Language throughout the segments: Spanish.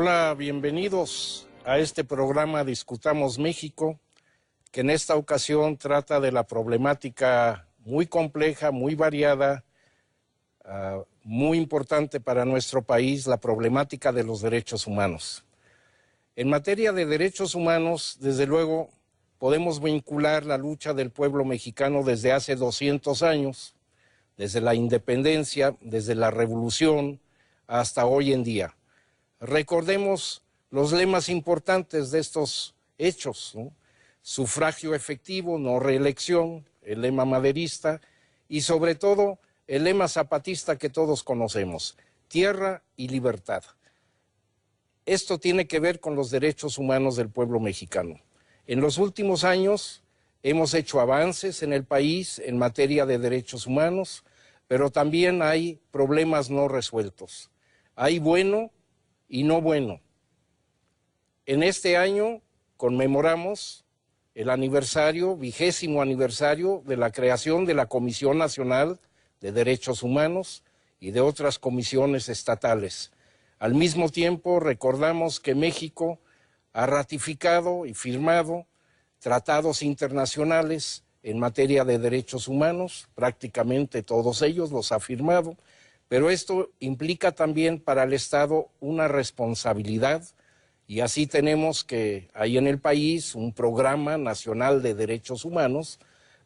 Hola, bienvenidos a este programa Discutamos México, que en esta ocasión trata de la problemática muy compleja, muy variada, muy importante para nuestro país, la problemática de los derechos humanos. En materia de derechos humanos, desde luego, podemos vincular la lucha del pueblo mexicano desde hace 200 años, desde la independencia, desde la revolución, hasta hoy en día. Recordemos los lemas importantes de estos hechos, ¿no? Sufragio efectivo, no reelección, el lema maderista y sobre todo el lema zapatista que todos conocemos, tierra y libertad. Esto tiene que ver con los derechos humanos del pueblo mexicano. En los últimos años hemos hecho avances en el país en materia de derechos humanos, pero también hay problemas no resueltos. Hay bueno y no bueno. En este año conmemoramos el aniversario, 20º aniversario de la creación de la Comisión Nacional de Derechos Humanos y de otras comisiones estatales. Al mismo tiempo recordamos que México ha ratificado y firmado tratados internacionales en materia de derechos humanos, prácticamente todos ellos los ha firmado, pero esto implica también para el Estado una responsabilidad y así tenemos que hay en el país un programa nacional de derechos humanos,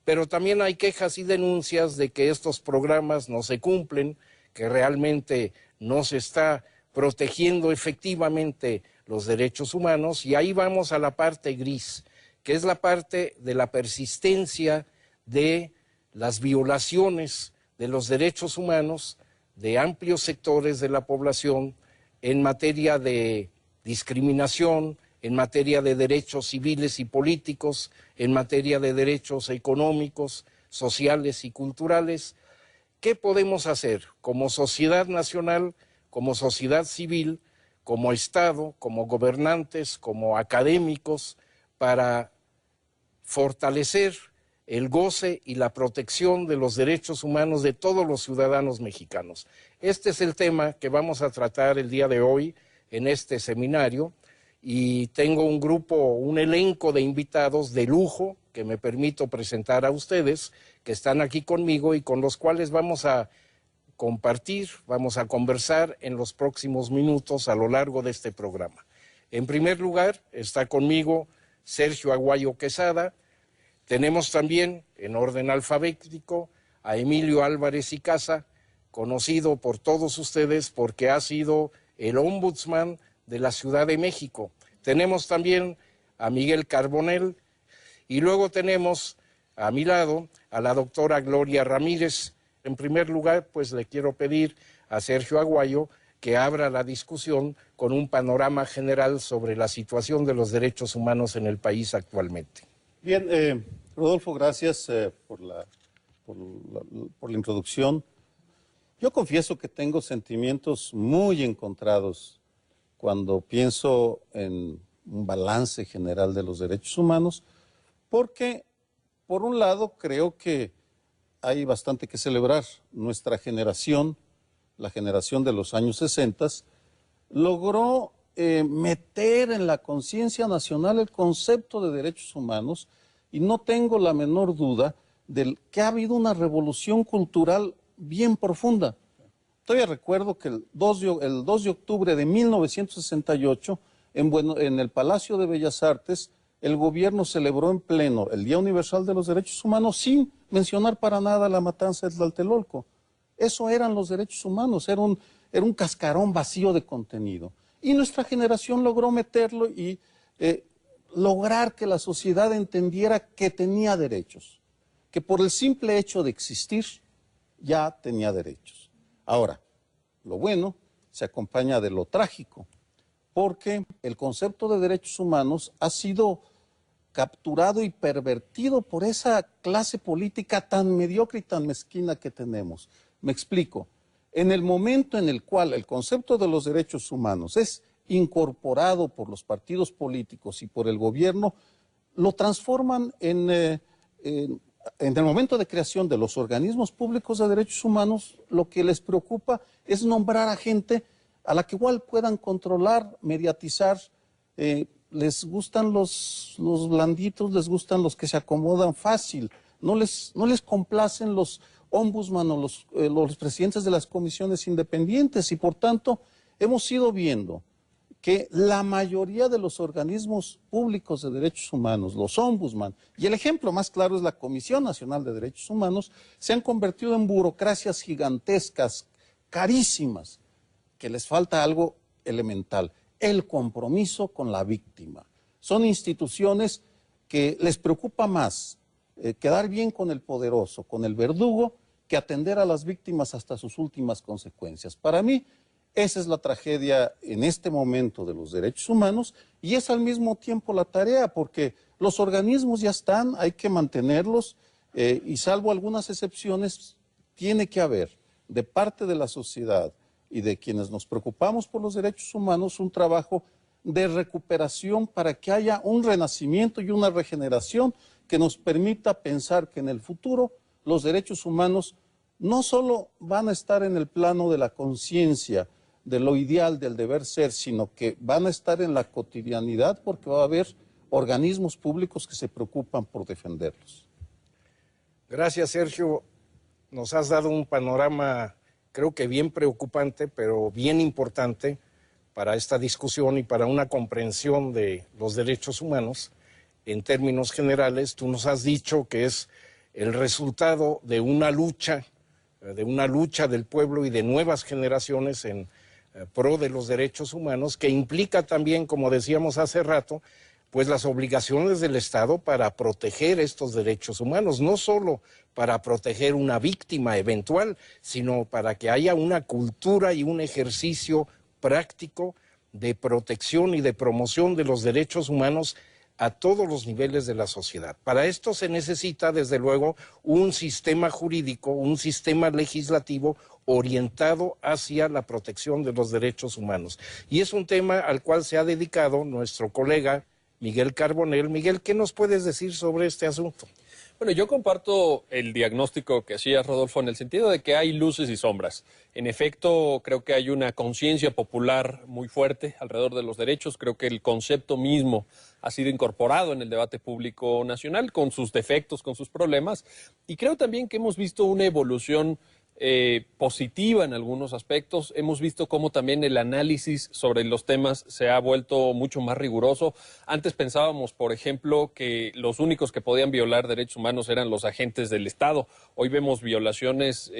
pero también hay quejas y denuncias de que estos programas no se cumplen, que realmente no se está protegiendo efectivamente los derechos humanos y ahí vamos a la parte gris, que es la parte de la persistencia de las violaciones de los derechos humanos de amplios sectores de la población en materia de discriminación, en materia de derechos civiles y políticos, en materia de derechos económicos, sociales y culturales. ¿Qué podemos hacer como sociedad nacional, como sociedad civil, como Estado, como gobernantes, como académicos, para fortalecer el goce y la protección de los derechos humanos de todos los ciudadanos mexicanos? Este es el tema que vamos a tratar el día de hoy en este seminario y tengo un grupo, un elenco de invitados de lujo que me permito presentar a ustedes, que están aquí conmigo y con los cuales vamos a compartir, vamos a conversar en los próximos minutos a lo largo de este programa. En primer lugar, está conmigo Sergio Aguayo Quesada. Tenemos también, en orden alfabético, a Emilio Álvarez y Casa, conocido por todos ustedes porque ha sido el ombudsman de la Ciudad de México. Tenemos también a Miguel Carbonell y luego tenemos a mi lado a la doctora Gloria Ramírez. En primer lugar, pues le quiero pedir a Sergio Aguayo que abra la discusión con un panorama general sobre la situación de los derechos humanos en el país actualmente. Bien, Rodolfo, gracias por la introducción. Yo confieso que tengo sentimientos muy encontrados cuando pienso en un balance general de los derechos humanos, porque, por un lado, creo que hay bastante que celebrar. Nuestra generación, la generación de los años 60, logró meter en la conciencia nacional el concepto de derechos humanos y no tengo la menor duda de que ha habido una revolución cultural bien profunda. Todavía recuerdo que el 2 de octubre de 1968, en el Palacio de Bellas Artes, el gobierno celebró en pleno el Día Universal de los Derechos Humanos sin mencionar para nada la matanza de Tlatelolco. Eso eran los derechos humanos, era un cascarón vacío de contenido. Y nuestra generación logró meterlo y lograr que la sociedad entendiera que tenía derechos, que por el simple hecho de existir ya tenía derechos. Ahora, lo bueno se acompaña de lo trágico, porque el concepto de derechos humanos ha sido capturado y pervertido por esa clase política tan mediocre y tan mezquina que tenemos. Me explico. En el momento en el cual el concepto de los derechos humanos es incorporado por los partidos políticos y por el gobierno, lo transforman en el momento de creación de los organismos públicos de derechos humanos, lo que les preocupa es nombrar a gente a la que igual puedan controlar, mediatizar. Les gustan los blanditos, les gustan los que se acomodan fácil, no les complacen los ombudsman o los presidentes de las comisiones independientes, y por tanto hemos ido viendo que la mayoría de los organismos públicos de derechos humanos, los ombudsman, y el ejemplo más claro es la Comisión Nacional de Derechos Humanos, se han convertido en burocracias gigantescas, carísimas, que les falta algo elemental: el compromiso con la víctima. Son instituciones que les preocupa más quedar bien con el poderoso, con el verdugo, que atender a las víctimas hasta sus últimas consecuencias. Para mí, esa es la tragedia en este momento de los derechos humanos, y es al mismo tiempo la tarea, porque los organismos ya están, hay que mantenerlos, y salvo algunas excepciones, tiene que haber de parte de la sociedad y de quienes nos preocupamos por los derechos humanos un trabajo de recuperación para que haya un renacimiento y una regeneración que nos permita pensar que en el futuro los derechos humanos no solo van a estar en el plano de la conciencia, de lo ideal, del deber ser, sino que van a estar en la cotidianidad, porque va a haber organismos públicos que se preocupan por defenderlos. Gracias, Sergio. Nos has dado un panorama, creo que bien preocupante, pero bien importante para esta discusión y para una comprensión de los derechos humanos. En términos generales, tú nos has dicho que es el resultado de una lucha del pueblo y de nuevas generaciones en pro de los derechos humanos, que implica también, como decíamos hace rato, pues las obligaciones del Estado para proteger estos derechos humanos, no solo para proteger una víctima eventual, sino para que haya una cultura y un ejercicio práctico de protección y de promoción de los derechos humanos a todos los niveles de la sociedad. Para esto se necesita, desde luego, un sistema jurídico, un sistema legislativo orientado hacia la protección de los derechos humanos. Y es un tema al cual se ha dedicado nuestro colega Miguel Carbonell. Miguel, ¿qué nos puedes decir sobre este asunto? Bueno, yo comparto el diagnóstico que hacía Rodolfo, en el sentido de que hay luces y sombras. En efecto, creo que hay una conciencia popular muy fuerte alrededor de los derechos. Creo que el concepto mismo ha sido incorporado en el debate público nacional, con sus defectos, con sus problemas. Y creo también que hemos visto una evolución positiva en algunos aspectos. Hemos visto cómo también el análisis sobre los temas se ha vuelto mucho más riguroso. Antes pensábamos, por ejemplo, que los únicos que podían violar derechos humanos eran los agentes del Estado. Hoy vemos violaciones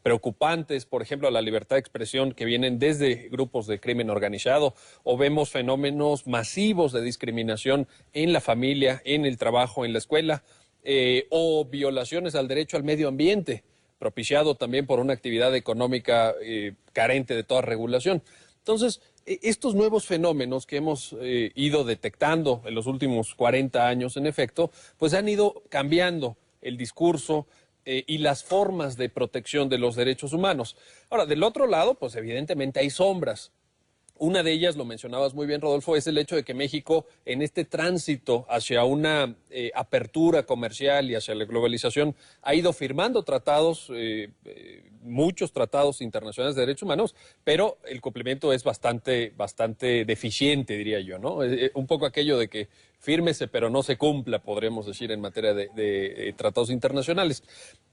preocupantes, por ejemplo, a la libertad de expresión, que vienen desde grupos de crimen organizado, o vemos fenómenos masivos de discriminación en la familia, en el trabajo, en la escuela, o violaciones al derecho al medio ambiente, propiciado también por una actividad económica carente de toda regulación. Entonces, estos nuevos fenómenos que hemos ido detectando en los últimos 40 años, en efecto, pues han ido cambiando el discurso y las formas de protección de los derechos humanos. Ahora, del otro lado, pues evidentemente hay sombras. Una de ellas, lo mencionabas muy bien, Rodolfo, es el hecho de que México, en este tránsito hacia una apertura comercial y hacia la globalización, ha ido firmando tratados, muchos tratados internacionales de derechos humanos, pero el cumplimiento es bastante deficiente, diría yo, ¿no? Un poco aquello de que fírmese pero no se cumpla, podríamos decir, en materia de tratados internacionales.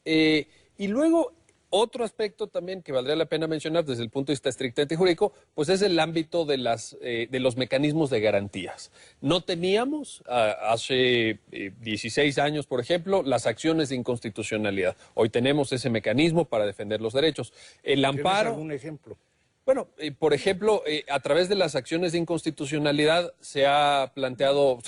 Y luego, otro aspecto también que valdría la pena mencionar desde el punto de vista estrictamente jurídico, pues es el ámbito de los mecanismos de garantías. No teníamos hace 16 años, por ejemplo, las acciones de inconstitucionalidad. Hoy tenemos ese mecanismo para defender los derechos. El amparo. ¿Tienes algún ejemplo? Bueno, por ejemplo, a través de las acciones de inconstitucionalidad se han planteado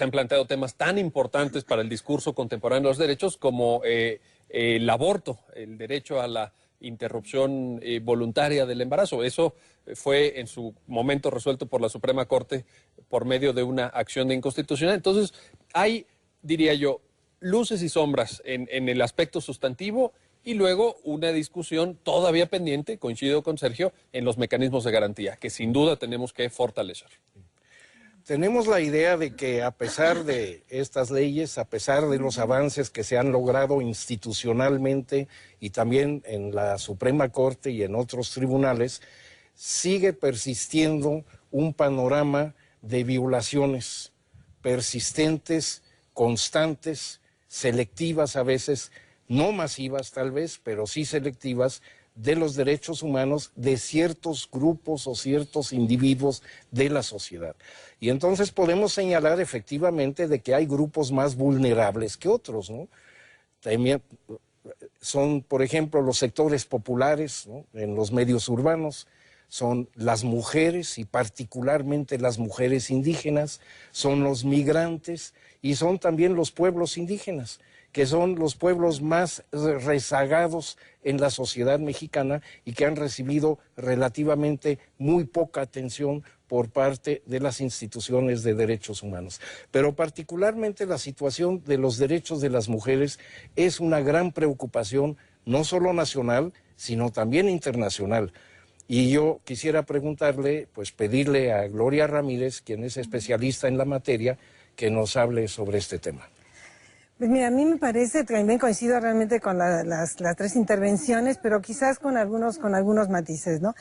temas tan importantes para el discurso contemporáneo de los derechos como el aborto, el derecho a la interrupción voluntaria del embarazo. Eso fue en su momento resuelto por la Suprema Corte por medio de una acción de inconstitucionalidad. Entonces, hay, diría yo, luces y sombras en el aspecto sustantivo, y luego una discusión todavía pendiente, coincido con Sergio, en los mecanismos de garantía, que sin duda tenemos que fortalecer. Tenemos la idea de que a pesar de estas leyes, a pesar de los avances que se han logrado institucionalmente y también en la Suprema Corte y en otros tribunales, sigue persistiendo un panorama de violaciones persistentes, constantes, selectivas a veces, no masivas tal vez, pero sí selectivas, de los derechos humanos de ciertos grupos o ciertos individuos de la sociedad. Y entonces podemos señalar efectivamente de que hay grupos más vulnerables que otros, ¿no? También son, por ejemplo, los sectores populares, ¿no?, en los medios urbanos, son las mujeres y particularmente las mujeres indígenas, son los migrantes y son también los pueblos indígenas, que son los pueblos más rezagados en la sociedad mexicana y que han recibido relativamente muy poca atención por parte de las instituciones de derechos humanos. Pero particularmente la situación de los derechos de las mujeres es una gran preocupación, no solo nacional, sino también internacional. Y yo quisiera preguntarle, pues pedirle a Gloria Ramírez, quien es especialista en la materia, que nos hable sobre este tema. Pues mira, a mí me parece, también coincido realmente con las tres intervenciones, pero quizás con algunos matices, ¿no?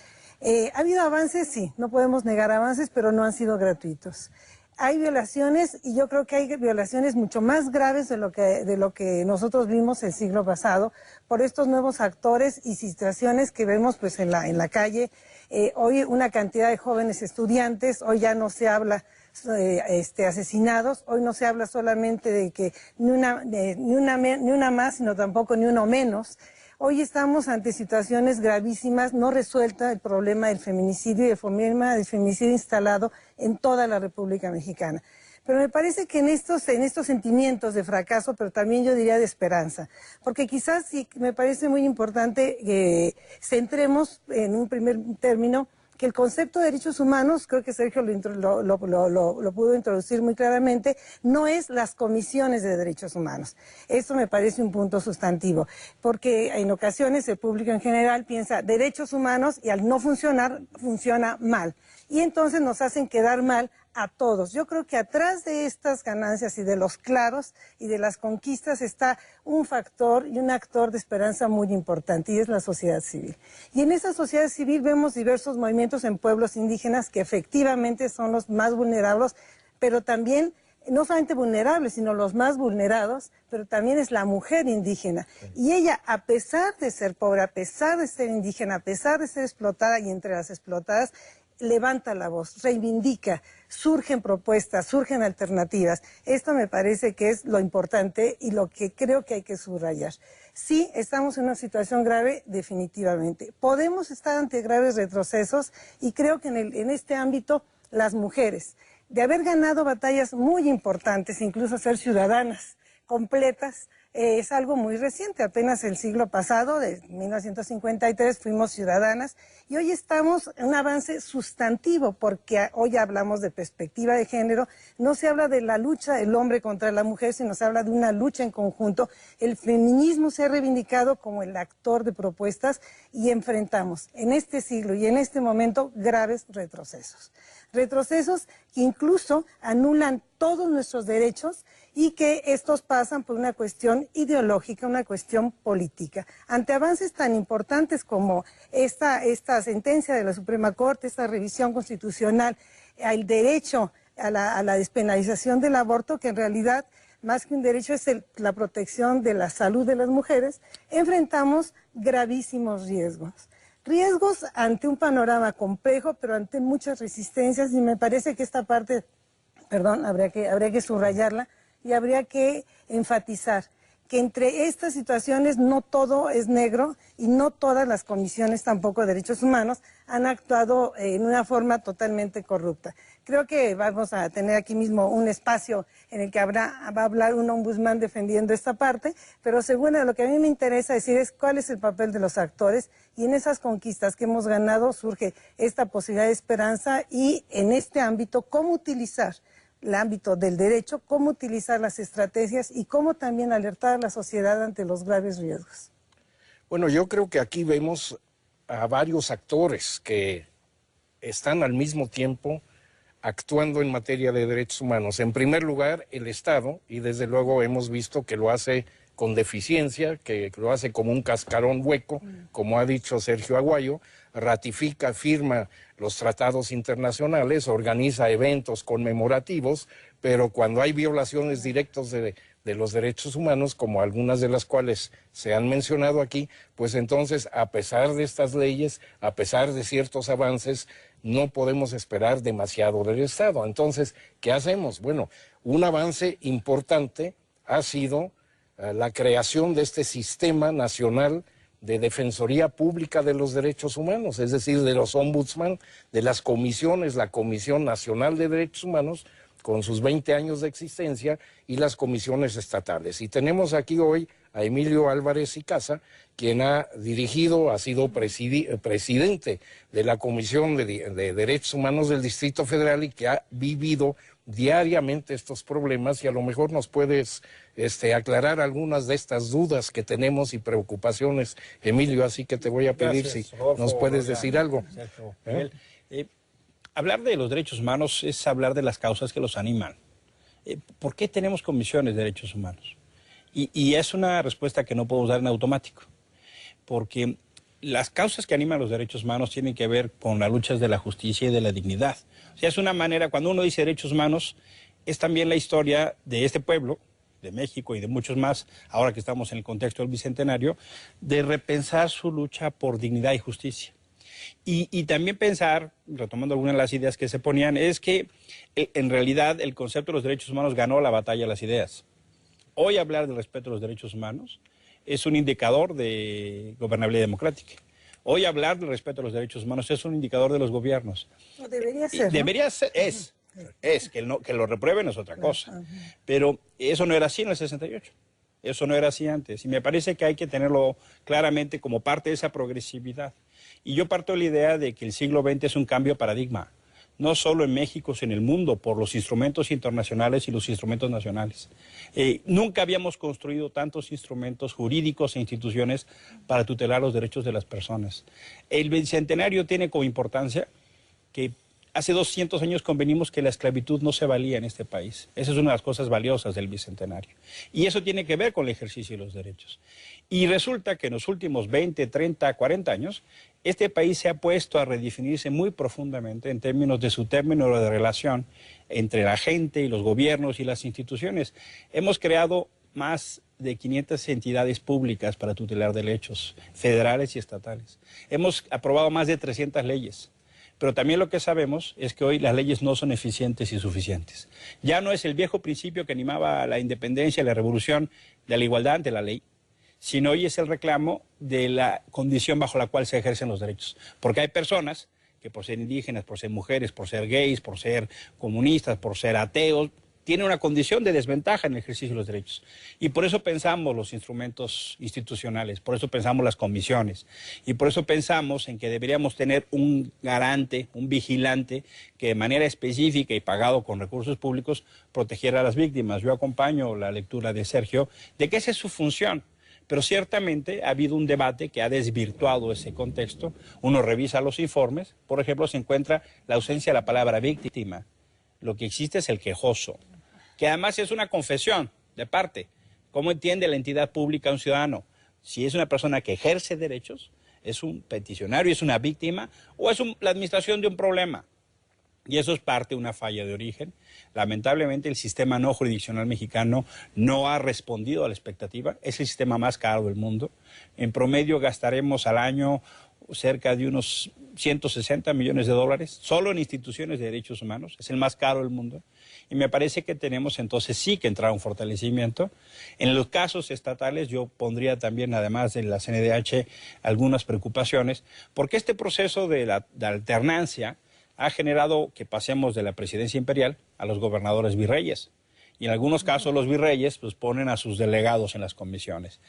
¿Ha habido avances? Sí, no podemos negar avances, pero no han sido gratuitos. Hay violaciones y yo creo que hay violaciones mucho más graves de lo que nosotros vimos el siglo pasado por estos nuevos actores y situaciones que vemos pues en la calle. Hoy una cantidad de jóvenes estudiantes, hoy ya no se habla asesinados, hoy no se habla solamente de que ni una más, sino tampoco ni uno menos. Hoy estamos ante situaciones gravísimas, no resuelta el problema del feminicidio y el problema del feminicidio instalado en toda la República Mexicana. Pero me parece que en estos sentimientos de fracaso, pero también yo diría de esperanza, porque quizás sí me parece muy importante que centremos en un primer término que el concepto de derechos humanos, creo que Sergio lo pudo introducir muy claramente, no es las comisiones de derechos humanos. Esto me parece un punto sustantivo, porque en ocasiones el público en general piensa derechos humanos y al no funcionar, funciona mal. Y entonces nos hacen quedar mal a todos. Yo creo que atrás de estas ganancias y de los claros y de las conquistas está un factor y un actor de esperanza muy importante, y es la sociedad civil. Y en esa sociedad civil vemos diversos movimientos en pueblos indígenas que efectivamente son los más vulnerables, pero también no solamente vulnerables, sino los más vulnerados, pero también es la mujer indígena. Y ella, a pesar de ser pobre, a pesar de ser indígena, a pesar de ser explotada y entre las explotadas, levanta la voz, reivindica, surgen propuestas, surgen alternativas. Esto me parece que es lo importante y lo que creo que hay que subrayar. Sí, estamos en una situación grave, definitivamente. Podemos estar ante graves retrocesos y creo que en este ámbito las mujeres, de haber ganado batallas muy importantes, incluso ser ciudadanas completas, es algo muy reciente, apenas el siglo pasado, de 1953, fuimos ciudadanas y hoy estamos en un avance sustantivo porque hoy hablamos de perspectiva de género, no se habla de la lucha del hombre contra la mujer, sino se habla de una lucha en conjunto. El feminismo se ha reivindicado como el actor de propuestas y enfrentamos en este siglo y en este momento graves retrocesos. Retrocesos que incluso anulan todos nuestros derechos y que estos pasan por una cuestión ideológica, una cuestión política. Ante avances tan importantes como esta sentencia de la Suprema Corte, esta revisión constitucional, el derecho a la despenalización del aborto, que en realidad más que un derecho es la protección de la salud de las mujeres, enfrentamos gravísimos riesgos. Riesgos ante un panorama complejo, pero ante muchas resistencias, y me parece que esta parte, habría que subrayarla y habría que enfatizar que entre estas situaciones no todo es negro y no todas las comisiones tampoco de derechos humanos han actuado en una forma totalmente corrupta. Creo que vamos a tener aquí mismo un espacio en el que va a hablar un ombudsman defendiendo esta parte, pero según lo que a mí me interesa decir es cuál es el papel de los actores y en esas conquistas que hemos ganado surge esta posibilidad de esperanza y en este ámbito cómo utilizar el ámbito del derecho, cómo utilizar las estrategias y cómo también alertar a la sociedad ante los graves riesgos. Bueno, yo creo que aquí vemos a varios actores que están al mismo tiempo actuando en materia de derechos humanos. En primer lugar, el Estado, y desde luego hemos visto que lo hace con deficiencia, que lo hace como un cascarón hueco, como ha dicho Sergio Aguayo, ratifica, firma los tratados internacionales, organiza eventos conmemorativos, pero cuando hay violaciones directas de los derechos humanos, como algunas de las cuales se han mencionado aquí, pues entonces, a pesar de estas leyes, a pesar de ciertos avances, no podemos esperar demasiado del Estado. Entonces, ¿qué hacemos? Bueno, un avance importante ha sido la creación de este Sistema Nacional de Defensoría Pública de los Derechos Humanos, es decir, de los ombudsman, de las comisiones, la Comisión Nacional de Derechos Humanos, con sus 20 años de existencia, y las comisiones estatales. Y tenemos aquí hoy a Emilio Álvarez y Casa, quien ha dirigido, ha sido presidente de la Comisión de Derechos Humanos del Distrito Federal y que ha vivido diariamente estos problemas, y a lo mejor nos puedes aclarar algunas de estas dudas que tenemos y preocupaciones, Emilio, así que te voy a pedir si nos puedes decir algo. Hablar de los derechos humanos es hablar de las causas que los animan. ¿Por qué tenemos comisiones de derechos humanos? Y es una respuesta que no podemos dar en automático, porque las causas que animan los derechos humanos tienen que ver con las luchas de la justicia y de la dignidad. O sea, es una manera, cuando uno dice derechos humanos, es también la historia de este pueblo, de México y de muchos más, ahora que estamos en el contexto del Bicentenario, de repensar su lucha por dignidad y justicia. Y también pensar, retomando algunas de las ideas que se ponían, es que en realidad el concepto de los derechos humanos ganó la batalla de las ideas. Hoy hablar del respeto a los derechos humanos es un indicador de gobernabilidad democrática. Hoy hablar del respeto a los derechos humanos es un indicador de los gobiernos. No, debería ser, ¿no? Debería ser, que lo reprueben es otra cosa. Pero eso no era así en el 68. Eso no era así antes. Y me parece que hay que tenerlo claramente como parte de esa progresividad. Y yo parto de la idea de que el siglo XX es un cambio de paradigma, no solo en México, sino en el mundo, por los instrumentos internacionales y los instrumentos nacionales. Nunca habíamos construido tantos instrumentos jurídicos e instituciones para tutelar los derechos de las personas. El Bicentenario tiene como importancia que hace 200 años convenimos que la esclavitud no se valía en este país. Esa es una de las cosas valiosas del Bicentenario. Y eso tiene que ver con el ejercicio de los derechos. Y resulta que en los últimos 20, 30, 40 años, este país se ha puesto a redefinirse muy profundamente en términos de su término de relación entre la gente y los gobiernos y las instituciones. Hemos creado más de 500 entidades públicas para tutelar derechos federales y estatales. Hemos aprobado más de 300 leyes. Pero también lo que sabemos es que hoy las leyes no son eficientes y suficientes. Ya no es el viejo principio que animaba la independencia y la revolución de la igualdad ante la ley, sino hoy es el reclamo de la condición bajo la cual se ejercen los derechos. Porque hay personas que por ser indígenas, por ser mujeres, por ser gays, por ser comunistas, por ser ateos, tienen una condición de desventaja en el ejercicio de los derechos. Y por eso pensamos los instrumentos institucionales, por eso pensamos las comisiones, y por eso pensamos en que deberíamos tener un garante, un vigilante, que de manera específica y pagado con recursos públicos protegiera a las víctimas. Yo acompaño la lectura de Sergio, de que esa es su función. Pero ciertamente ha habido un debate que ha desvirtuado ese contexto. Uno revisa los informes, por ejemplo, se encuentra la ausencia de la palabra víctima. Lo que existe es el quejoso, que además es una confesión de parte. ¿Cómo entiende la entidad pública a un ciudadano? Si es una persona que ejerce derechos, es un peticionario, es una víctima, o es la administración de un problema. Y eso es parte de una falla de origen. Lamentablemente el sistema no jurisdiccional mexicano no ha respondido a la expectativa. Es el sistema más caro del mundo. En promedio gastaremos al año cerca de unos 160 millones de dólares solo en instituciones de derechos humanos. Es el más caro del mundo. Y me parece que tenemos entonces sí que entrar a un fortalecimiento. En los casos estatales yo pondría también, además de la CNDH, algunas preocupaciones, porque este proceso de la alternancia ha generado que pasemos de la presidencia imperial a los gobernadores virreyes. Y en algunos casos los virreyes pues ponen a sus delegados en las comisiones.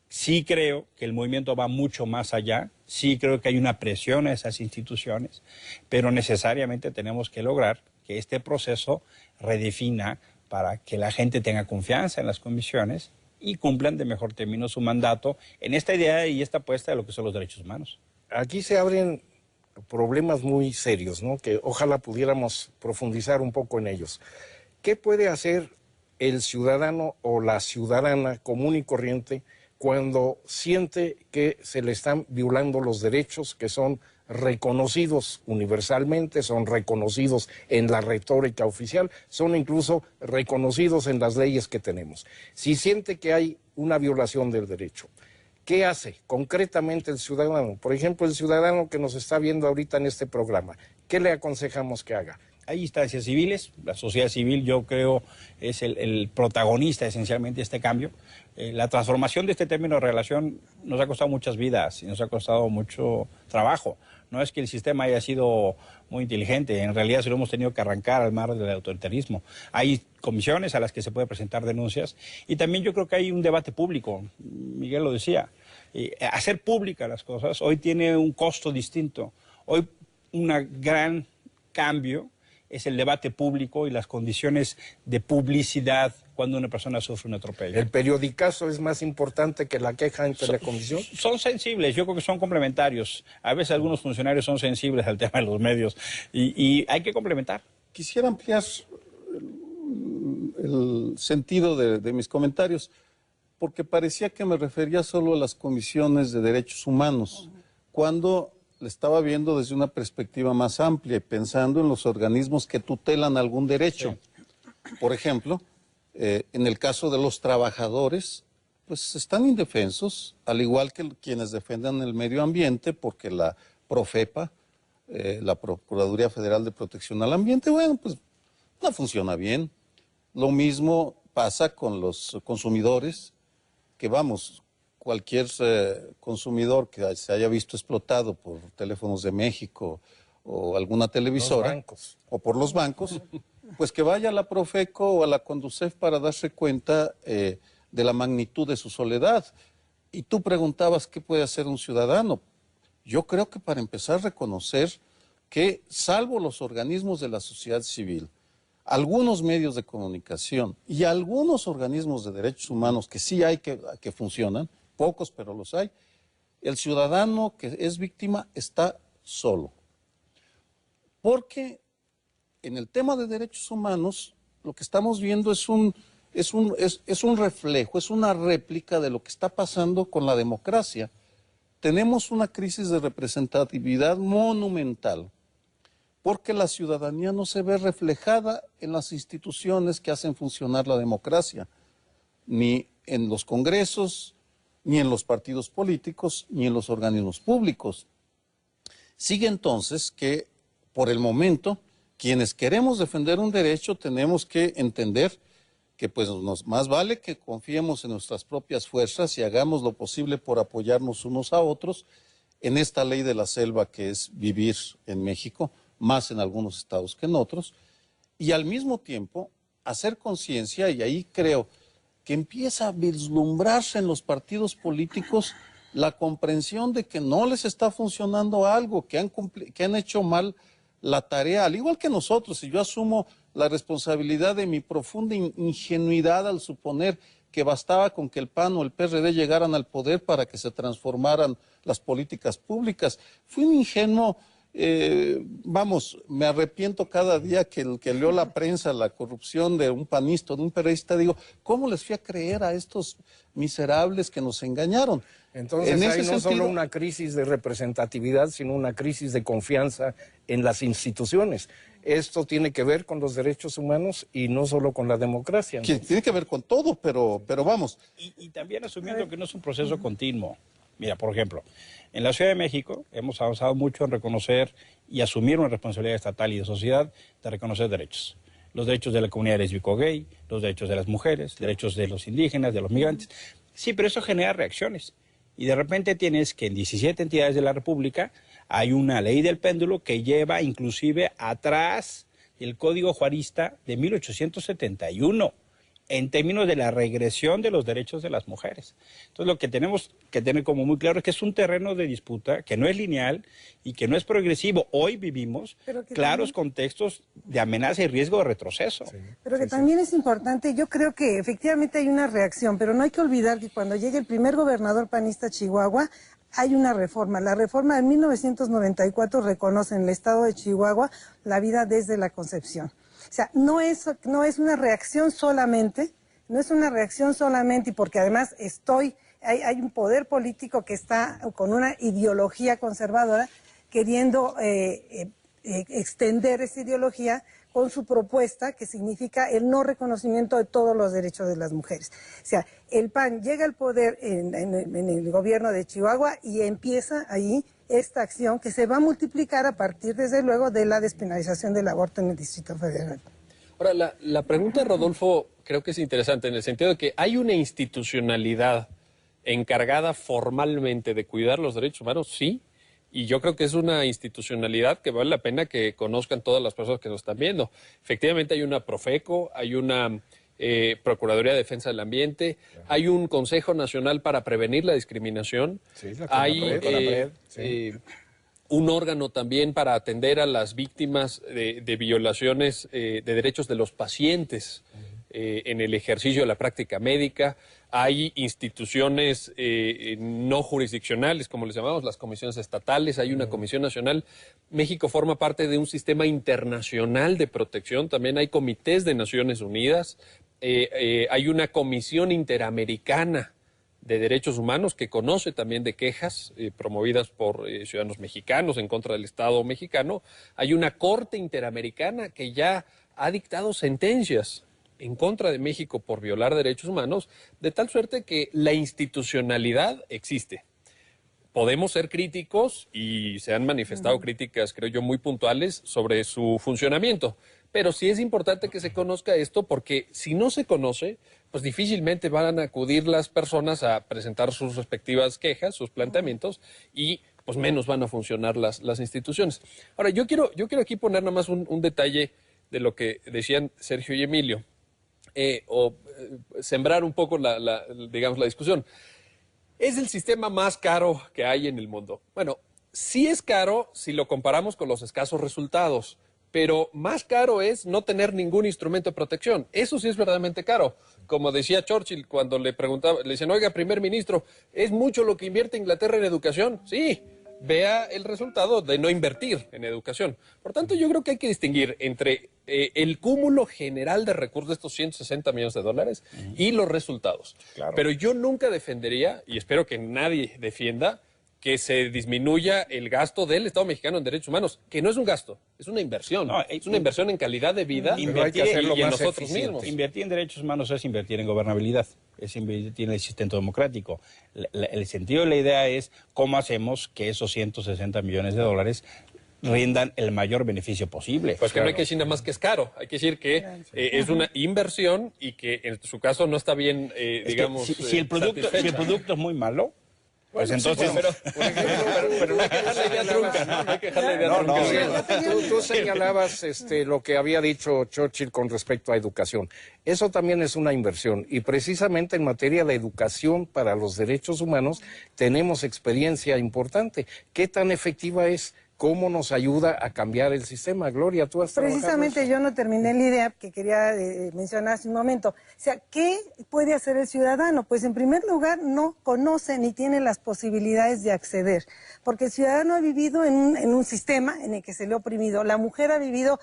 Sí creo que el movimiento va mucho más allá, sí creo que hay una presión a esas instituciones, pero necesariamente tenemos que lograr que este proceso redefina para que la gente tenga confianza en las comisiones y cumplan de mejor término su mandato en esta idea y esta apuesta de lo que son los derechos humanos. Aquí se abren problemas muy serios, ¿no? Que ojalá pudiéramos profundizar un poco en ellos. ¿Qué puede hacer el ciudadano o la ciudadana común y corriente cuando siente que se le están violando los derechos que son reconocidos universalmente, son reconocidos en la retórica oficial, son incluso reconocidos en las leyes que tenemos? Si siente que hay una violación del derecho, ¿qué hace concretamente el ciudadano? Por ejemplo, el ciudadano que nos está viendo ahorita en este programa, ¿qué le aconsejamos que haga? Hay instancias civiles, la sociedad civil yo creo es el protagonista esencialmente de este cambio. La transformación de este término de relación nos ha costado muchas vidas y nos ha costado mucho trabajo. No es que el sistema haya sido muy inteligente, en realidad se lo hemos tenido que arrancar al mar del autoritarismo. Hay comisiones a las que se puede presentar denuncias y también yo creo que hay un debate público, Miguel lo decía, hacer públicas las cosas hoy tiene un costo distinto. Hoy un gran cambio es el debate público y las condiciones de publicidad cuando una persona sufre un atropello. ¿El periodicazo es más importante que la queja ante la comisión? Son sensibles, yo creo que son complementarios. A veces algunos funcionarios son sensibles al tema de los medios y hay que complementar. Quisiera ampliar el sentido de mis comentarios, porque parecía que me refería solo a las comisiones de derechos humanos, cuando le estaba viendo desde una perspectiva más amplia y pensando en los organismos que tutelan algún derecho. Sí. Por ejemplo, en el caso de los trabajadores, pues están indefensos, al igual que quienes defiendan el medio ambiente, porque la Profepa, la Procuraduría Federal de Protección al Ambiente, bueno, pues no funciona bien. Lo mismo pasa con los consumidores, que vamos, cualquier consumidor que se haya visto explotado por Teléfonos de México o alguna televisora o por los bancos, pues que vaya a la Profeco o a la Conducef para darse cuenta de la magnitud de su soledad. Y tú preguntabas qué puede hacer un ciudadano. Yo creo que para empezar a reconocer que, salvo los organismos de la sociedad civil, algunos medios de comunicación y algunos organismos de derechos humanos que sí hay que funcionan, pocos pero los hay, el ciudadano que es víctima está solo. Porque en el tema de derechos humanos lo que estamos viendo es un reflejo, es una réplica de lo que está pasando con la democracia. Tenemos una crisis de representatividad monumental, porque la ciudadanía no se ve reflejada en las instituciones que hacen funcionar la democracia, ni en los congresos, ni en los partidos políticos, ni en los organismos públicos. Sigue entonces que, por el momento, quienes queremos defender un derecho tenemos que entender que pues más vale que confiemos en nuestras propias fuerzas y hagamos lo posible por apoyarnos unos a otros en esta ley de la selva que es vivir en México, más en algunos estados que en otros, y al mismo tiempo hacer conciencia, y ahí creo que empieza a vislumbrarse en los partidos políticos la comprensión de que no les está funcionando algo, que han hecho mal la tarea, al igual que nosotros, y yo asumo la responsabilidad de mi profunda ingenuidad al suponer que bastaba con que el PAN o el PRD llegaran al poder para que se transformaran las políticas públicas. Fui un ingenuo, me arrepiento cada día que leo la prensa, la corrupción de un panista, de un periodista, digo, ¿cómo les fui a creer a estos miserables que nos engañaron? Entonces hay no solo una crisis de representatividad, sino una crisis de confianza en las instituciones. Esto tiene que ver con los derechos humanos y no solo con la democracia, ¿no? Tiene que ver con todo, pero vamos. Y también asumiendo que no es un proceso continuo. Mira, por ejemplo, en la Ciudad de México hemos avanzado mucho en reconocer y asumir una responsabilidad estatal y de sociedad de reconocer derechos. Los derechos de la comunidad lésbico-gay, los derechos de las mujeres, derechos de los indígenas, de los migrantes. Sí, pero eso genera reacciones. Y de repente tienes que en 17 entidades de la República hay una ley del péndulo que lleva inclusive atrás el Código Juarista de 1871 en términos de la regresión de los derechos de las mujeres. Entonces lo que tenemos que tener como muy claro es que es un terreno de disputa que no es lineal y que no es progresivo. Hoy vivimos claros contextos de amenaza y riesgo de retroceso. Sí. Pero que también es importante, yo creo que efectivamente hay una reacción, pero no hay que olvidar que cuando llegue el primer gobernador panista a Chihuahua, hay una reforma. La reforma de 1994 reconoce en el estado de Chihuahua la vida desde la concepción. O sea, no es una reacción solamente, no es una reacción solamente, y porque además hay un poder político que está con una ideología conservadora queriendo extender esa ideología con su propuesta, que significa el no reconocimiento de todos los derechos de las mujeres. O sea, el PAN llega al poder en el gobierno de Chihuahua y empieza ahí esta acción que se va a multiplicar a partir, desde luego, de la despenalización del aborto en el Distrito Federal. Ahora, la pregunta de Rodolfo creo que es interesante en el sentido de que hay una institucionalidad encargada formalmente de cuidar los derechos humanos, sí, y yo creo que es una institucionalidad que vale la pena que conozcan todas las personas que nos están viendo. Efectivamente hay una Profeco, hay una Procuraduría de Defensa del Ambiente, hay un Consejo Nacional para Prevenir la Discriminación, hay un órgano también para atender a las víctimas de violaciones de derechos de los pacientes en el ejercicio de la práctica médica. Hay instituciones no jurisdiccionales, como les llamamos, las comisiones estatales, hay una comisión nacional. México forma parte de un sistema internacional de protección, también hay comités de Naciones Unidas, hay una comisión interamericana de derechos humanos que conoce también de quejas promovidas por ciudadanos mexicanos en contra del Estado mexicano. Hay una corte interamericana que ya ha dictado sentencias en contra de México por violar derechos humanos, de tal suerte que la institucionalidad existe. Podemos ser críticos y se han manifestado críticas, creo yo, muy puntuales sobre su funcionamiento, pero sí es importante que se conozca esto porque si no se conoce, pues difícilmente van a acudir las personas a presentar sus respectivas quejas, sus planteamientos y pues menos van a funcionar las instituciones. Ahora, yo quiero aquí poner nada más un detalle de lo que decían Sergio y Emilio. Sembrar un poco digamos, la discusión. ¿Es el sistema más caro que hay en el mundo? Bueno, sí es caro si lo comparamos con los escasos resultados, pero más caro es no tener ningún instrumento de protección. Eso sí es verdaderamente caro. Como decía Churchill cuando le decían, oiga, primer ministro, ¿es mucho lo que invierte Inglaterra en educación? Sí. Vea el resultado de no invertir en educación. Por tanto, yo creo que hay que distinguir entre el cúmulo general de recursos de estos 160 millones de dólares y los resultados. Claro. Pero yo nunca defendería, y espero que nadie defienda, que se disminuya el gasto del Estado mexicano en derechos humanos, que no es un gasto, es una inversión. No, es una inversión en calidad de vida y en nosotros mismos. Invertir en derechos humanos es invertir en gobernabilidad, es invertir en el sistema democrático. El sentido de la idea es cómo hacemos que esos 160 millones de dólares rindan el mayor beneficio posible. Pues que no hay que decir nada más que es caro, hay que decir que es una inversión y que en su caso no está bien, digamos, si el producto es muy malo, pues entonces... pero no hay que dejar la idea trunca, ¿no? No hay que dejar la idea trunca. Tú señalabas lo que había dicho Churchill con respecto a educación. Eso también es una inversión. Y precisamente en materia de educación para los derechos humanos tenemos experiencia importante. ¿Qué tan efectiva es? ¿Cómo nos ayuda a cambiar el sistema? Gloria, tú has trabajado. Precisamente yo no terminé la idea que quería mencionar hace un momento. O sea, ¿qué puede hacer el ciudadano? Pues en primer lugar no conoce ni tiene las posibilidades de acceder, porque el ciudadano ha vivido en un sistema en el que se le ha oprimido. La mujer ha vivido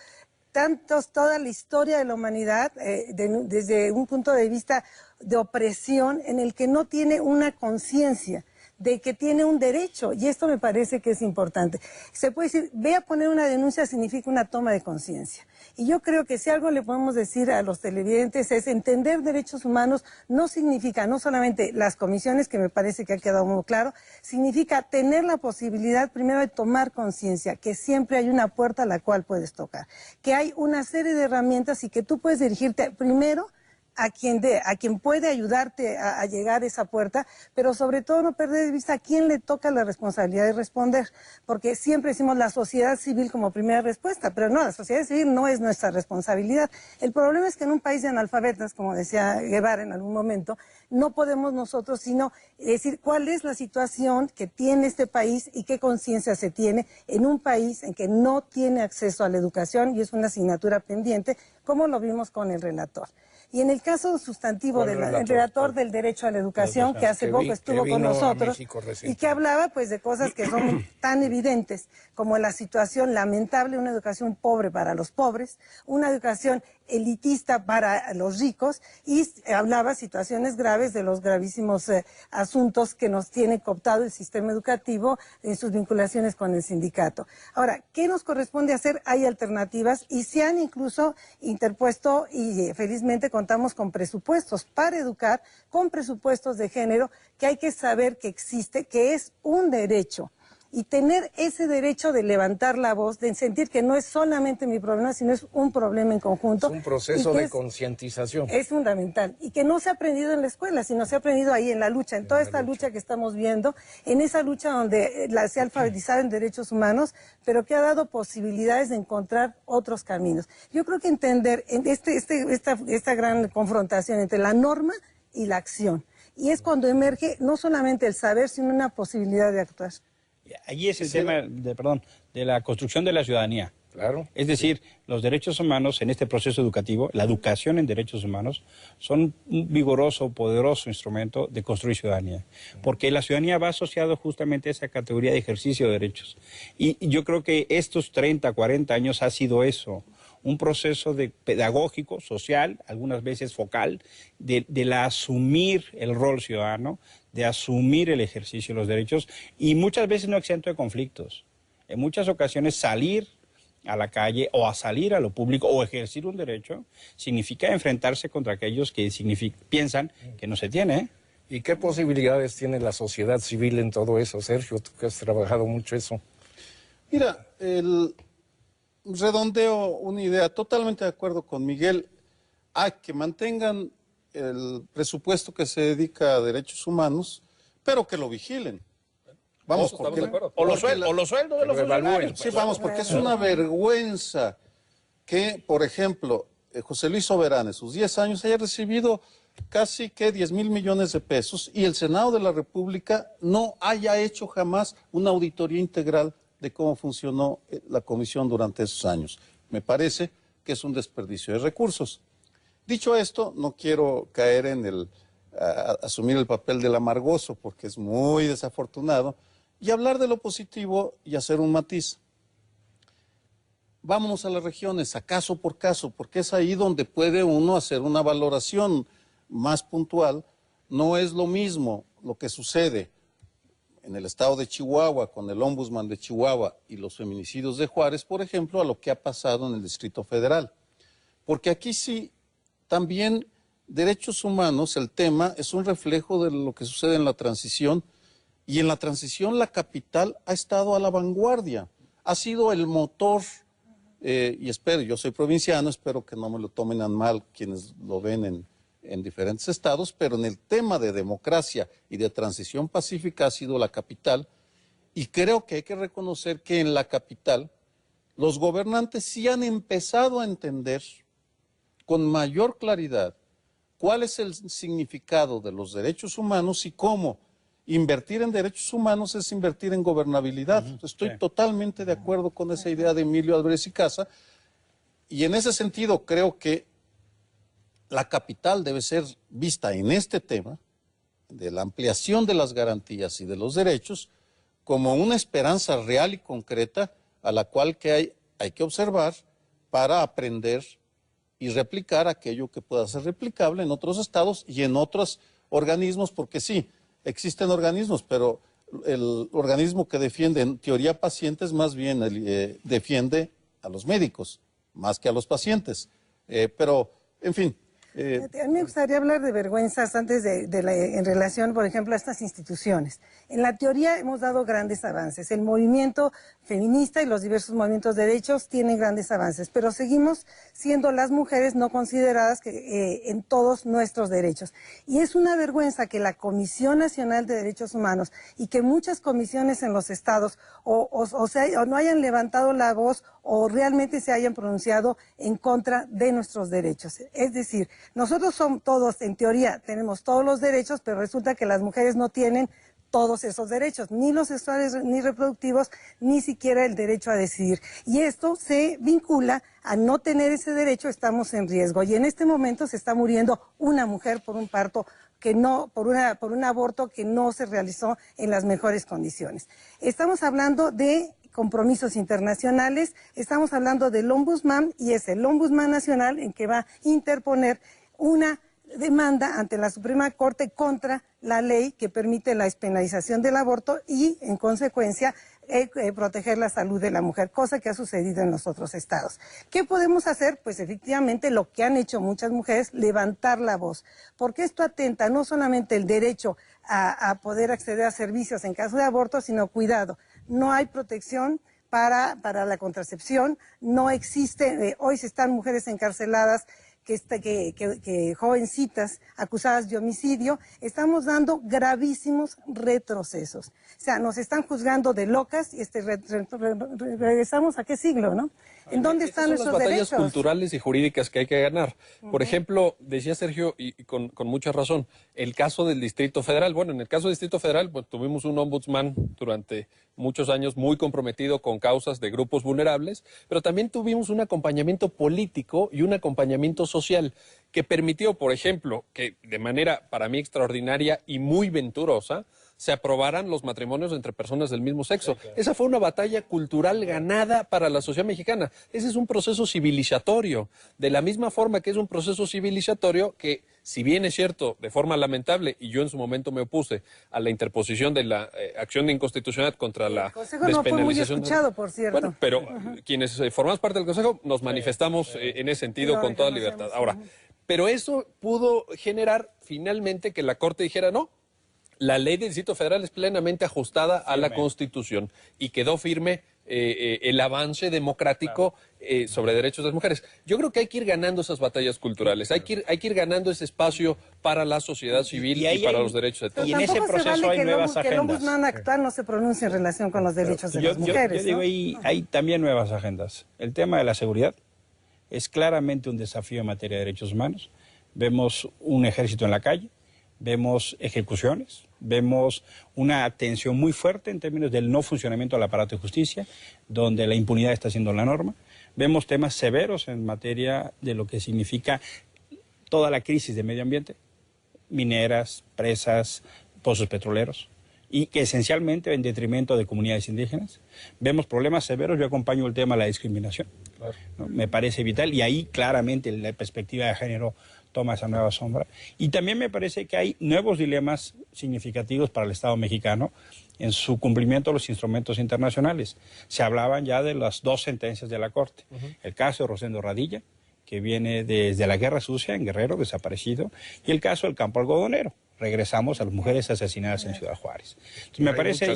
toda la historia de la humanidad desde un punto de vista de opresión en el que no tiene una conciencia de que tiene un derecho, y esto me parece que es importante. Se puede decir, ve a poner una denuncia significa una toma de conciencia. Y yo creo que si algo le podemos decir a los televidentes es entender derechos humanos no significa no solamente las comisiones, que me parece que ha quedado muy claro, significa tener la posibilidad primero de tomar conciencia, que siempre hay una puerta a la cual puedes tocar, que hay una serie de herramientas y que tú puedes dirigirte primero a quien puede ayudarte a llegar a esa puerta, pero sobre todo no perder de vista a quién le toca la responsabilidad de responder, porque siempre decimos la sociedad civil como primera respuesta, pero no, la sociedad civil no es nuestra responsabilidad. El problema es que en un país de analfabetas, como decía Guevara en algún momento, no podemos nosotros sino decir cuál es la situación que tiene este país y qué conciencia se tiene en un país en que no tiene acceso a la educación y es una asignatura pendiente, como lo vimos con el relator. Y en el caso sustantivo del relator del derecho a la educación, que hace poco estuvo con nosotros, y que hablaba pues de cosas que son tan evidentes como la situación lamentable, una educación pobre para los pobres, una educación elitista para los ricos, y hablaba situaciones graves de los gravísimos asuntos que nos tiene cooptado el sistema educativo en sus vinculaciones con el sindicato. Ahora, ¿qué nos corresponde hacer? Hay alternativas y se han incluso interpuesto, y felizmente contamos con presupuestos para educar, con presupuestos de género, que hay que saber que existe, que es un derecho. Y tener ese derecho de levantar la voz, de sentir que no es solamente mi problema, sino es un problema en conjunto. Es un proceso de concientización. Es fundamental. Y que no se ha aprendido en la escuela, sino se ha aprendido ahí en la lucha, en toda esta lucha que estamos viendo, en esa lucha donde se ha alfabetizado en derechos humanos, pero que ha dado posibilidades de encontrar otros caminos. Yo creo que entender esta gran confrontación entre la norma y la acción. Y es cuando emerge no solamente el saber, sino una posibilidad de actuar. Allí es el tema de la construcción de la ciudadanía. Claro. Es decir, los derechos humanos en este proceso educativo, la educación en derechos humanos, son un vigoroso, poderoso instrumento de construir ciudadanía. Porque la ciudadanía va asociado justamente a esa categoría de ejercicio de derechos. Y yo creo que estos 30, 40 años ha sido eso. Un proceso pedagógico, social, algunas veces focal, de asumir el rol ciudadano, de asumir el ejercicio de los derechos y muchas veces no exento de conflictos. En muchas ocasiones salir a la calle o a salir a lo público o ejercer un derecho significa enfrentarse contra aquellos que piensan que no se tiene. ¿Y qué posibilidades tiene la sociedad civil en todo eso, Sergio? Tú que has trabajado mucho eso. Mira, redondeo una idea, totalmente de acuerdo con Miguel, que mantengan el presupuesto que se dedica a derechos humanos, pero que lo vigilen. Vamos, estamos de acuerdo. O los sueldos de los funcionarios. Sí, vamos, porque es una vergüenza que, por ejemplo, José Luis Soberán en sus 10 años haya recibido casi que 10,000 millones de pesos y el Senado de la República no haya hecho jamás una auditoría integral de cómo funcionó la comisión durante esos años. Me parece que es un desperdicio de recursos. Dicho esto, no quiero caer en asumir el papel del amargoso, porque es muy desafortunado, y hablar de lo positivo y hacer un matiz. Vámonos a las regiones, a caso por caso, porque es ahí donde puede uno hacer una valoración más puntual. No es lo mismo lo que sucede en el estado de Chihuahua con el ombudsman de Chihuahua y los feminicidios de Juárez, por ejemplo, a lo que ha pasado en el Distrito Federal. Porque aquí sí, también derechos humanos, el tema es un reflejo de lo que sucede en la transición, y en la transición la capital ha estado a la vanguardia, ha sido el motor, y espero, yo soy provinciano, espero que no me lo tomen a mal quienes lo ven en diferentes estados, pero en el tema de democracia y de transición pacífica ha sido la capital, y creo que hay que reconocer que en la capital los gobernantes sí han empezado a entender con mayor claridad cuál es el significado de los derechos humanos y cómo invertir en derechos humanos es invertir en gobernabilidad. Estoy totalmente de acuerdo con esa idea de Emilio Álvarez y Casa, y en ese sentido creo que la capital debe ser vista en este tema de la ampliación de las garantías y de los derechos como una esperanza real y concreta a la cual hay que observar para aprender y replicar aquello que pueda ser replicable en otros estados y en otros organismos, porque sí, existen organismos, pero el organismo que defiende en teoría pacientes más bien defiende a los médicos, más que a los pacientes. Pero, en fin. A mí me gustaría hablar de vergüenzas antes en relación, por ejemplo, a estas instituciones. En la teoría hemos dado grandes avances. El movimiento feminista y los diversos movimientos de derechos tienen grandes avances, pero seguimos siendo las mujeres no consideradas en todos nuestros derechos. Y es una vergüenza que la Comisión Nacional de Derechos Humanos y que muchas comisiones en los estados o no hayan levantado la voz o realmente se hayan pronunciado en contra de nuestros derechos. Es decir, nosotros somos todos, en teoría, tenemos todos los derechos, pero resulta que las mujeres no tienen todos esos derechos, ni los sexuales ni reproductivos, ni siquiera el derecho a decidir. Y esto se vincula a no tener ese derecho, estamos en riesgo. Y en este momento se está muriendo una mujer por un parto que no, por un aborto que no se realizó en las mejores condiciones. Estamos hablando de compromisos internacionales, estamos hablando del Ombudsman, y es el Ombudsman Nacional en que va a interponer una demanda ante la Suprema Corte contra la ley que permite la despenalización del aborto y, en consecuencia, proteger la salud de la mujer, cosa que ha sucedido en los otros estados. ¿Qué podemos hacer? Pues efectivamente lo que han hecho muchas mujeres, levantar la voz, porque esto atenta no solamente el derecho a poder acceder a servicios en caso de aborto, sino cuidado, no hay protección para la contracepción, no existe, hoy se están mujeres encarceladas, que jovencitas acusadas de homicidio, estamos dando gravísimos retrocesos. O sea, nos están juzgando de locas y regresamos a qué siglo, ¿no? ¿En dónde están nuestros derechos? Esas son las batallas culturales y jurídicas que hay que ganar. Por ejemplo, decía Sergio, y con mucha razón, el caso del Distrito Federal. Bueno, en el caso del Distrito Federal, pues, tuvimos un ombudsman durante muchos años muy comprometido con causas de grupos vulnerables, pero también tuvimos un acompañamiento político y un acompañamiento social que permitió, por ejemplo, que de manera para mí extraordinaria y muy venturosa, se aprobaran los matrimonios entre personas del mismo sexo. Sí, claro. Esa fue una batalla cultural ganada para la sociedad mexicana. Ese es un proceso civilizatorio. De la misma forma que es un proceso civilizatorio que, si bien es cierto, de forma lamentable, y yo en su momento me opuse a la interposición de la acción de inconstitucionalidad contra la despenalización. El Consejo no fue muy escuchado, por cierto. Bueno, pero quienes formamos parte del Consejo nos manifestamos en ese sentido con toda libertad. Ahora, pero eso pudo generar finalmente que la Corte dijera no. La ley del Distrito Federal es plenamente ajustada a la Constitución y quedó firme el avance democrático sobre derechos de las mujeres. Yo creo que hay que ir ganando esas batallas culturales, hay que ir ganando ese espacio para la sociedad civil y para los derechos de todos. Y en ese proceso hay nuevas agendas. Que el ombudsman actual no se pronuncie en relación con los derechos de las mujeres. Yo digo, hay también nuevas agendas. El tema de la seguridad es claramente un desafío en materia de derechos humanos. Vemos un ejército en la calle, vemos ejecuciones, vemos una tensión muy fuerte en términos del no funcionamiento del aparato de justicia, donde la impunidad está siendo la norma. Vemos temas severos en materia de lo que significa toda la crisis de medio ambiente, mineras, presas, pozos petroleros, y que esencialmente en detrimento de comunidades indígenas. Vemos problemas severos, yo acompaño el tema de la discriminación, claro, ¿no? Me parece vital, y ahí claramente la perspectiva de género toma esa nueva sombra. Y también me parece que hay nuevos dilemas significativos para el Estado mexicano en su cumplimiento de los instrumentos internacionales. Se hablaban ya de las 2 sentencias de la Corte. El caso de Rosendo Radilla, que viene desde la Guerra Sucia en Guerrero, desaparecido, y el caso del campo algodonero. Regresamos a las mujeres asesinadas en Ciudad Juárez. Entonces, me parece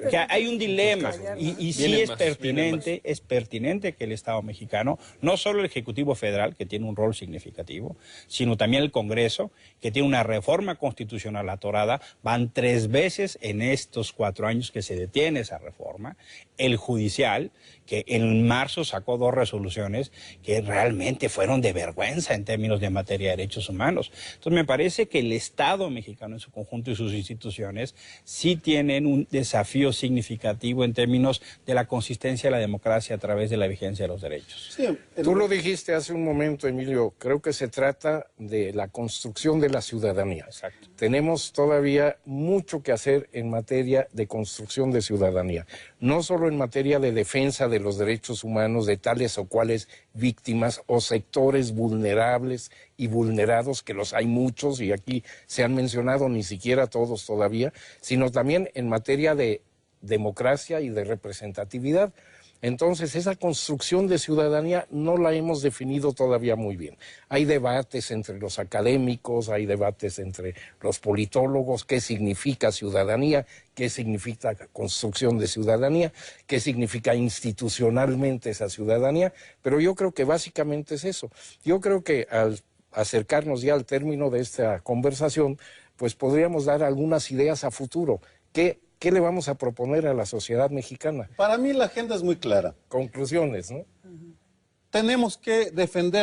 que hay un dilema y sí es pertinente que el Estado mexicano, no solo el Ejecutivo Federal, que tiene un rol significativo, sino también el Congreso, que tiene una reforma constitucional atorada, van 3 veces en estos 4 años que se detiene esa reforma, el judicial, que en marzo sacó 2 resoluciones que realmente fueron de vergüenza en términos de materia de derechos humanos. Entonces, me parece que el Estado mexicano en su conjunto y sus instituciones sí tienen un desafío significativo en términos de la consistencia de la democracia a través de la vigencia de los derechos. Sí, tú lo dijiste hace un momento, Emilio, creo que se trata de la construcción de la ciudadanía. Exacto. Tenemos todavía mucho que hacer en materia de construcción de ciudadanía, no solo en materia de defensa de los derechos humanos de tales o cuales víctimas o sectores vulnerables y vulnerados, que los hay muchos y aquí se han mencionado, ni siquiera todos todavía, sino también en materia de democracia y de representatividad. Entonces, esa construcción de ciudadanía no la hemos definido todavía muy bien. Hay debates entre los académicos, hay debates entre los politólogos, qué significa ciudadanía, qué significa construcción de ciudadanía, qué significa institucionalmente esa ciudadanía, pero yo creo que básicamente es eso. Yo creo que al acercarnos ya al término de esta conversación, pues podríamos dar algunas ideas a futuro. ¿Qué le vamos a proponer a la sociedad mexicana? Para mí la agenda es muy clara. Conclusiones, ¿no? tenemos que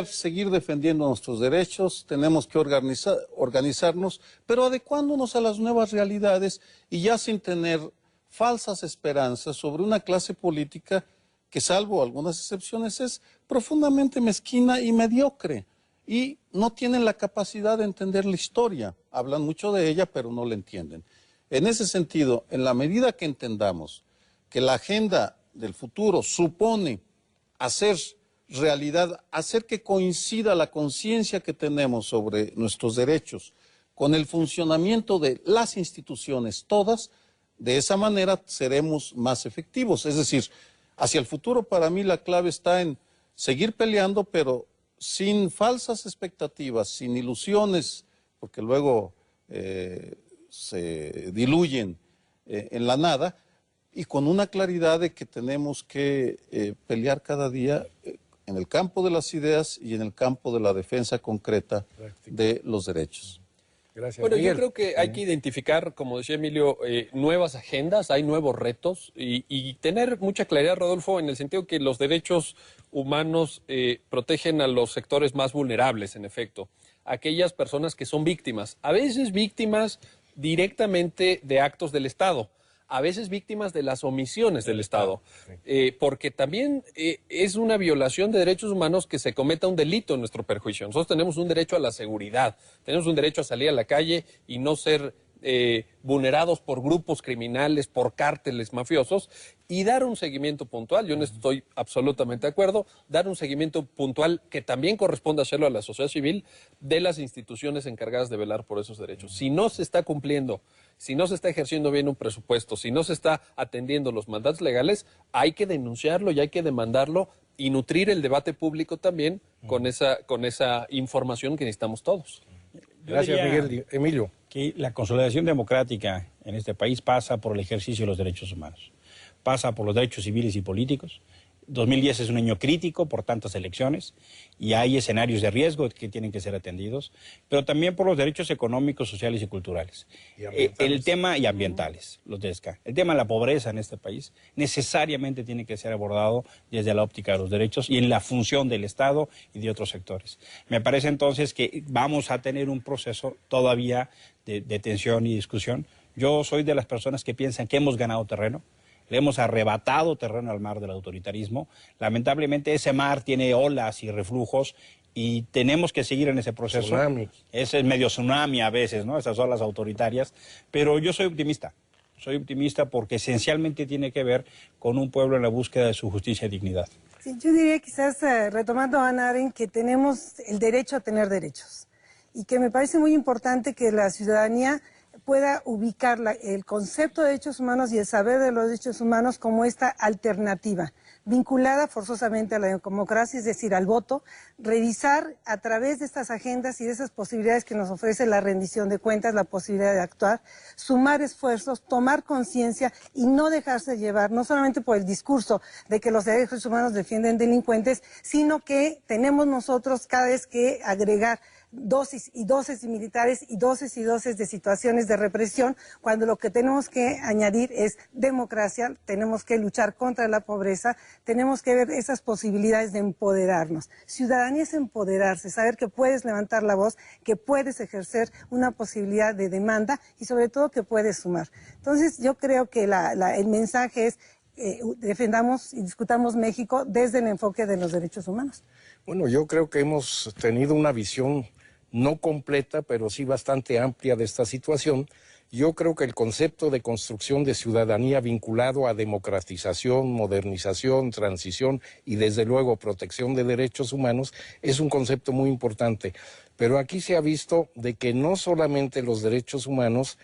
seguir defendiendo nuestros derechos, tenemos que organizarnos, pero adecuándonos a las nuevas realidades y ya sin tener falsas esperanzas sobre una clase política que, salvo algunas excepciones, es profundamente mezquina y mediocre y no tienen la capacidad de entender la historia. Hablan mucho de ella, pero no la entienden. En ese sentido, en la medida que entendamos que la agenda del futuro supone hacer realidad, hacer que coincida la conciencia que tenemos sobre nuestros derechos con el funcionamiento de las instituciones todas, de esa manera seremos más efectivos. Es decir, hacia el futuro para mí la clave está en seguir peleando, pero sin falsas expectativas, sin ilusiones, porque luego se diluyen en la nada, y con una claridad de que tenemos que pelear cada día en el campo de las ideas y en el campo de la defensa concreta de los derechos. Gracias, Bueno, Miguel. yo creo que hay que identificar, como decía Emilio, nuevas agendas, hay nuevos retos y tener mucha claridad, Rodolfo, en el sentido que los derechos humanos protegen a los sectores más vulnerables, en efecto, aquellas personas que son víctimas, a veces víctimas directamente de actos del Estado, a veces víctimas de las omisiones del Estado, porque también es una violación de derechos humanos que se cometa un delito en nuestro perjuicio. Nosotros tenemos un derecho a la seguridad, tenemos un derecho a salir a la calle y no ser vulnerados por grupos criminales, por cárteles mafiosos, y dar un seguimiento puntual. Yo no estoy absolutamente de acuerdo, dar un seguimiento puntual que también corresponde hacerlo a la sociedad civil de las instituciones encargadas de velar por esos derechos. Si no se está cumpliendo, si no se está ejerciendo bien un presupuesto, si no se está atendiendo los mandatos legales, hay que denunciarlo y hay que demandarlo y nutrir el debate público también con esa información que necesitamos todos. Gracias, Miguel. Emilio. Que la consolidación democrática en este país pasa por el ejercicio de los derechos humanos, pasa por los derechos civiles y políticos. 2010 es un año crítico por tantas elecciones y hay escenarios de riesgo que tienen que ser atendidos, pero también por los derechos económicos, sociales y culturales. El tema y ambientales, los DESCA. El tema de la pobreza en este país necesariamente tiene que ser abordado desde la óptica de los derechos y en la función del Estado y de otros sectores. Me parece entonces que vamos a tener un proceso todavía de tensión y discusión. Yo soy de las personas que piensan que hemos ganado terreno. Le hemos arrebatado terreno al mar del autoritarismo. Lamentablemente ese mar tiene olas y reflujos y tenemos que seguir en ese proceso. Tsunami. Ese es medio tsunami a veces, ¿no? Esas olas autoritarias. Pero yo soy optimista. Soy optimista porque esencialmente tiene que ver con un pueblo en la búsqueda de su justicia y dignidad. Sí, yo diría quizás, retomando a Hannah Arendt, que tenemos el derecho a tener derechos y que me parece muy importante que la ciudadanía pueda ubicar el concepto de derechos humanos y el saber de los derechos humanos como esta alternativa, vinculada forzosamente a la democracia, es decir, al voto, revisar a través de estas agendas y de esas posibilidades que nos ofrece la rendición de cuentas, la posibilidad de actuar, sumar esfuerzos, tomar conciencia y no dejarse llevar, no solamente por el discurso de que los derechos humanos defienden delincuentes, sino que tenemos nosotros cada vez que agregar dosis y dosis militares y dosis de situaciones de represión, cuando lo que tenemos que añadir es democracia, tenemos que luchar contra la pobreza, tenemos que ver esas posibilidades de empoderarnos. Ciudadanía es empoderarse, saber que puedes levantar la voz, que puedes ejercer una posibilidad de demanda y sobre todo que puedes sumar. Entonces yo creo que el mensaje es defendamos y discutamos México desde el enfoque de los derechos humanos. Bueno, yo creo que hemos tenido una visión no completa, pero sí bastante amplia de esta situación. Yo creo que el concepto de construcción de ciudadanía vinculado a democratización, modernización, transición y desde luego protección de derechos humanos es un concepto muy importante. Pero aquí se ha visto de que no solamente los derechos humanos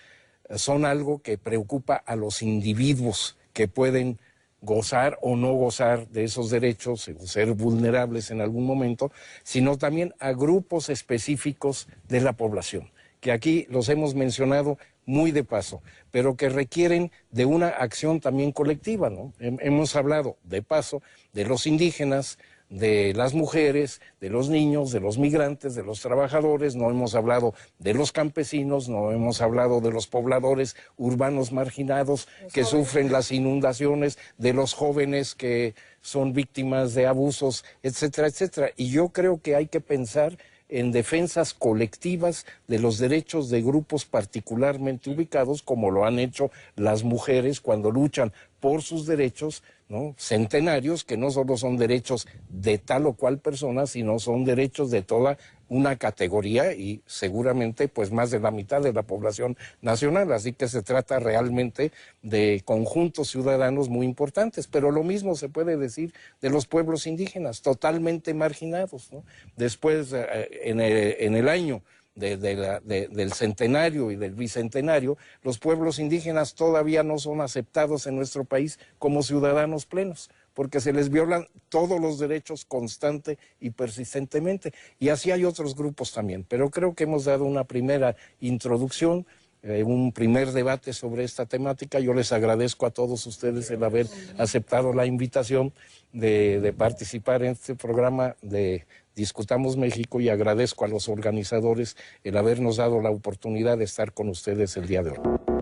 son algo que preocupa a los individuos que pueden gozar o no gozar de esos derechos, ser vulnerables en algún momento, sino también a grupos específicos de la población, que aquí los hemos mencionado muy de paso, pero que requieren de una acción también colectiva, ¿no? Hemos hablado de paso de los indígenas, de las mujeres, de los niños, de los migrantes, de los trabajadores, no hemos hablado de los campesinos, no hemos hablado de los pobladores urbanos marginados que sufren las inundaciones, de los jóvenes que son víctimas de abusos, etcétera, etcétera. Y yo creo que hay que pensar en defensas colectivas de los derechos de grupos particularmente ubicados, como lo han hecho las mujeres cuando luchan por sus derechos, ¿no?, centenarios, que no solo son derechos de tal o cual persona, sino son derechos de toda una categoría y seguramente pues más de la mitad de la población nacional, así que se trata realmente de conjuntos ciudadanos muy importantes, pero lo mismo se puede decir de los pueblos indígenas, totalmente marginados, ¿no? Después, en el año del centenario y del bicentenario, los pueblos indígenas todavía no son aceptados en nuestro país como ciudadanos plenos, porque se les violan todos los derechos constante y persistentemente. Y así hay otros grupos también, pero creo que hemos dado una primera introducción, un primer debate sobre esta temática. Yo les agradezco a todos ustedes el haber aceptado la invitación de participar en este programa de Discutamos México, y agradezco a los organizadores el habernos dado la oportunidad de estar con ustedes el día de hoy.